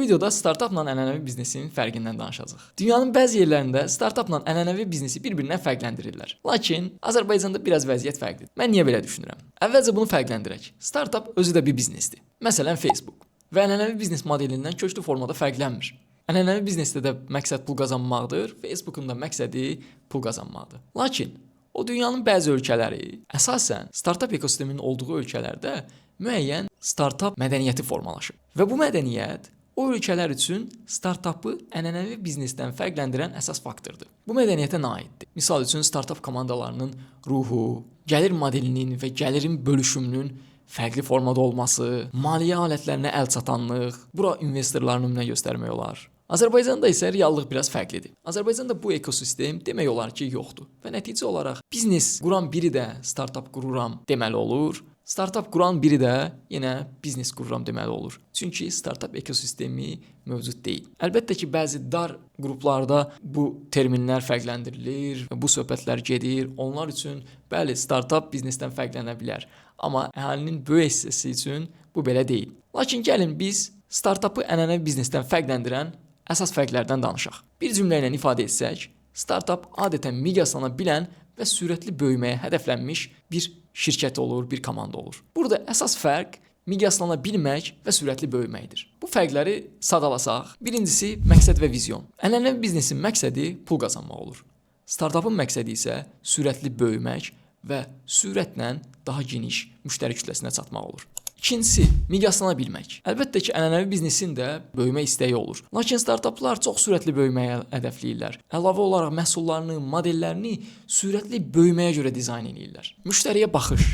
videoda startapla ənənəvi biznesin fərqindən danışacağıq. Dünyanın bəzi yerlərində startapla ənənəvi biznesi bir-birindən fərqləndirirlər. Lakin Azərbaycanda biraz vəziyyət fərqlidir. Mən niyə belə düşünürəm? Əvvəlcə bunu fərqləndirək. Startap özü də bir biznesdir. Məsələn, Facebook. Və ənənəvi biznes modelindən köklü formada fərqlənmir. Ənənəvi biznesdə də məqsəd pul qazanmaqdır, Facebookun da məqsədi pul qazanmaqdır. Lakin o dünyanın bəzi ölkələri, əsasən startap ekosisteminin olduğu ölkələrdə müəyyən startap mədəniyyəti formalaşıb. Və bu mədəniyyət o ölkələr üçün startapı ənənəvi biznesdən fərqləndirən əsas faktordur. Bu mədəniyyətə nə aiddir? Misal üçün startap komandalarının ruhu, gəlir modelinin və gəlirin bölüşümünün fərqli formada olması, maliyyə alətlərinə əl çatanlıq, bura investorların nümunə göstərmək olar. Azərbaycanda isə reallıq biraz fərqlidir. Azərbaycanda bu ekosistem demək olar ki, yoxdur. Və nəticə olaraq biznes quran biri də startap qururam deməli olur. Startap quran biri də yenə biznes qururam deməli olur. Çünki startap ekosistemi mövcud deyil. Əlbəttə ki, bəzi dar qruplarda bu terminlər fərqləndirilir, bu söhbətlər gedir. Onlar üçün bəli, startap biznesdən fərqlənə bilər. Amma əhalinin böyük hissəsi üçün bu belə deyil. Lakin gəlin biz startapı ənənəvi biznesdən fərqləndirən əsas fərqlərdən danışaq. Bir cümlə ilə ifadə etsək, startap adətən miqyaslana bilən və sürətli böyüməyə hədəflənmiş bir şirkət olur, bir komanda olur. Burada əsas fərq miqyaslana bilmək və sürətli böyüməkdir. Bu fərqləri sadalasaq, birincisi məqsəd və vizyon. Ənənəvi biznesin məqsədi pul qazanmaq olur. Startapın məqsədi isə sürətli böyümək və sürətlə daha geniş müştəri kütləsinə çatmaq olur. İkincisi, miqyaslana bilmək. Əlbəttə ki, ənənəvi biznesin də böyümə istəyi olur. Lakin startaplar çox sürətli böyüməyə hədəfləyirlər. Əlavə olaraq məhsullarını, modellərini sürətli böyüməyə görə dizayn edirlər. Müştəriyə baxış.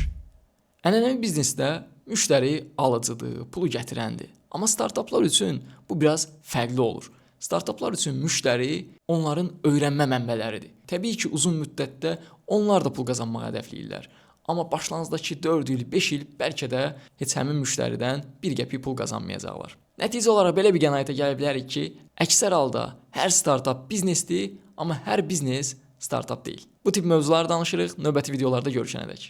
Ənənəvi biznesdə müştəri alıcıdır, pulu gətirəndir. Amma startaplar üçün bu biraz fərqli olur. Startaplar üçün müştəri onların öyrənmə mənbələridir. Təbii ki, uzun müddətdə onlar da pul qazanmağı hədəfləyirlər. Amma başlanğıcdakı 4 il, 5 il bəlkə də heç həmin müştəridən bir qəpik pul qazanmayacaqlar. Nəticə olaraq belə bir qənaətə gələ bilərik ki, əksər halda hər startap biznesdir, amma hər biznes startap deyil. Bu tip mövzuları danışırıq, növbəti videolarda görüşənədək.